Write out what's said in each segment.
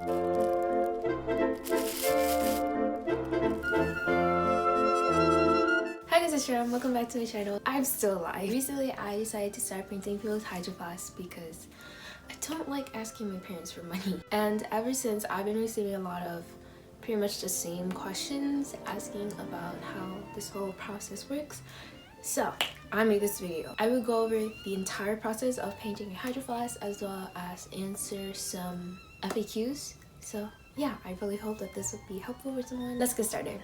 Hi guys, it's Tram. Welcome back to my channel. I'm still alive. Recently, I decided to start painting with Hydroflask because I don't like asking my parents for money. And ever since, I've been receiving a lot of pretty much the same questions asking about how this whole process works. So I made this video. I will go over the entire process of painting a Hydroflask as well as answer some FAQs. So yeah, I really hope that this will be helpful for someone. Let's get started.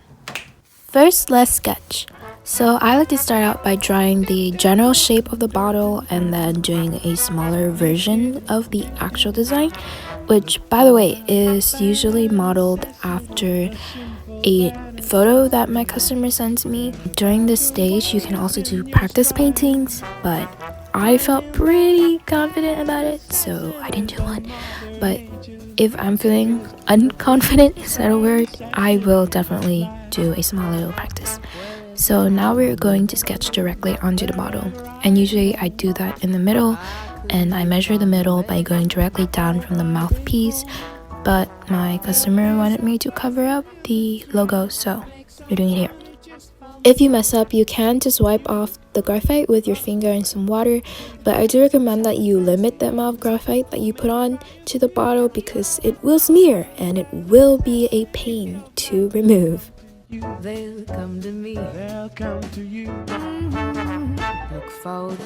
First, let's sketch. So I like to start out by drawing the general shape of the bottle and then doing a smaller version of the actual design, which by the way is usually modeled after a photo that my customer sends me. During this stage, you can also do practice paintings, but I felt pretty confident about it, so I didn't do one. But if I'm feeling unconfident, is that a word? I will definitely do a small little practice. So now we're going to sketch directly onto the bottle, and usually I do that in the middle, and I measure the middle by going directly down from the mouthpiece, but my customer wanted me to cover up the logo, so we're doing it here. If you mess up, you can just wipe off the graphite with your finger and some water, but I do recommend that you limit the amount of graphite that you put on to the bottle because it will smear and it will be a pain to remove. They'll come to me, they'll come to you. Look for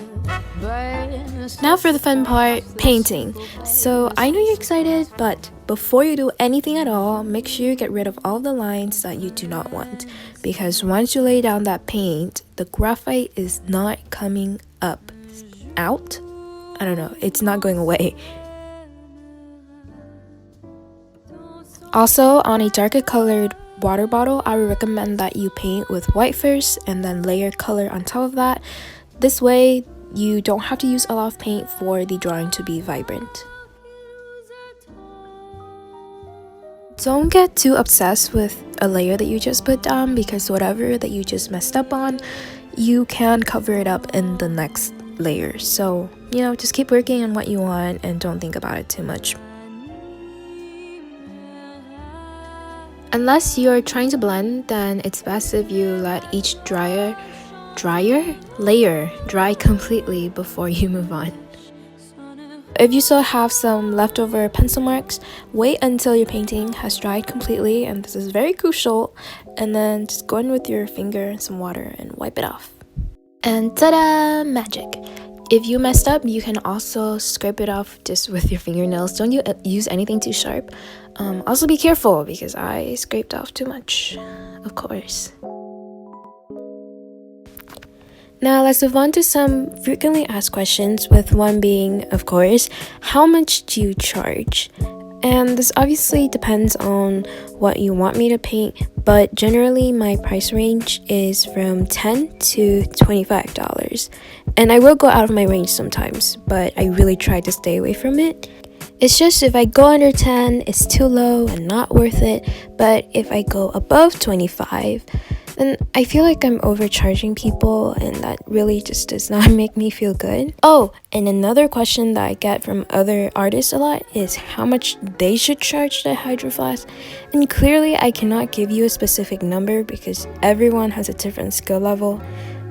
the now for the fun part, painting. So I know you're excited, but before you do anything at all, make sure you get rid of all the lines that you do not want, because once you lay down that paint, the graphite is not coming out. I don't know, it's not going away. Also, on a darker colored water bottle, I would recommend that you paint with white first and then layer color on top of that. This way you don't have to use a lot of paint for the drawing to be vibrant. Don't get too obsessed with a layer that you just put down, because whatever that you just messed up on, you can cover it up in the next layer. So, you know, just keep working on what you want and don't think about it too much. Unless you're trying to blend, then it's best if you let each layer dry completely before you move on. If you still have some leftover pencil marks, wait until your painting has dried completely, and this is very crucial, and then just go in with your finger and some water and wipe it off. And ta-da! Magic! If you messed up, you can also scrape it off just with your fingernails. Don't use anything too sharp. Also be careful, because I scraped off too much, of course. Now let's move on to some frequently asked questions, with one being, of course, how much do you charge? And this obviously depends on what you want me to paint, but generally my price range is from $10 to $25. And I will go out of my range sometimes, but I really try to stay away from it. It's just if I go under 10, it's too low and not worth it, but if I go above 25, then I feel like I'm overcharging people, and that really just does not make me feel good. Oh, and another question that I get from other artists a lot is how much they should charge the Hydroflask. And clearly I cannot give you a specific number because everyone has a different skill level,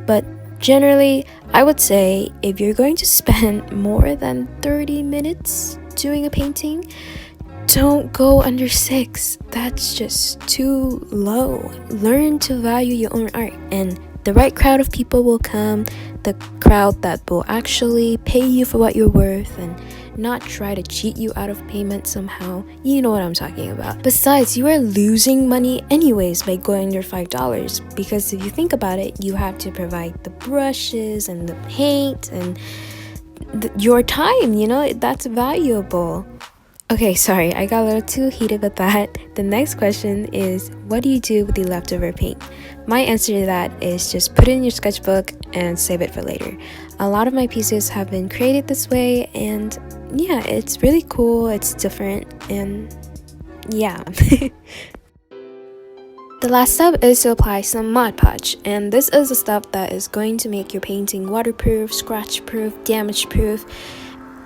but generally I would say if you're going to spend more than 30 minutes doing a painting, don't go under 6. That's just too low. Learn to value your own art, and the right crowd of people will come, the crowd that will actually pay you for what you're worth and not try to cheat you out of payment somehow. You know what I'm talking about. Besides, you are losing money anyways by going under $5, because if you think about it, you have to provide the brushes and the paint and your time, you know, that's valuable. Okay, sorry, I got a little too heated with that. The next question is, what do you do with the leftover paint? My answer to that is just put it in your sketchbook and save it for later. A lot of my pieces have been created this way, and yeah, it's really cool, it's different, and yeah. The last step is to apply some Mod Podge, and this is the stuff that is going to make your painting waterproof, scratch proof, damage proof.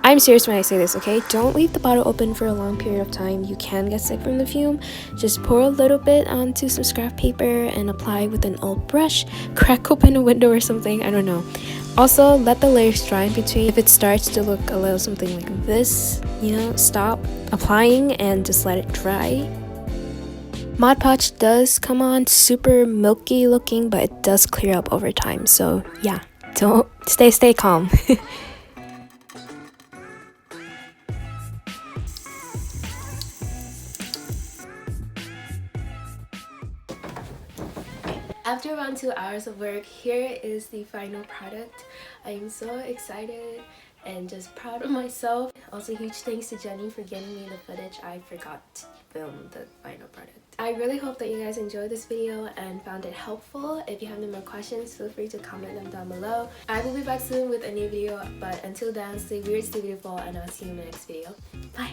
I'm serious when I say this, okay? Don't leave the bottle open for a long period of time. You can get sick from the fume. Just pour a little bit onto some scrap paper and apply with an old brush. Crack open a window or something, I don't know. Also, let the layers dry in between. If it starts to look a little something like this, you know, stop applying and just let it dry. Mod Podge does come on super milky looking, but it does clear up over time. So yeah, don't stay calm. After around 2 hours of work, here is the final product. I am so excited and just proud of myself. Also, huge thanks to Jenny for getting me the footage. I forgot to film the final product. I really hope that you guys enjoyed this video and found it helpful. If you have any more questions, feel free to comment them down below. I will be back soon with a new video, but until then, stay weird, stay beautiful, and I'll see you in the next video. Bye!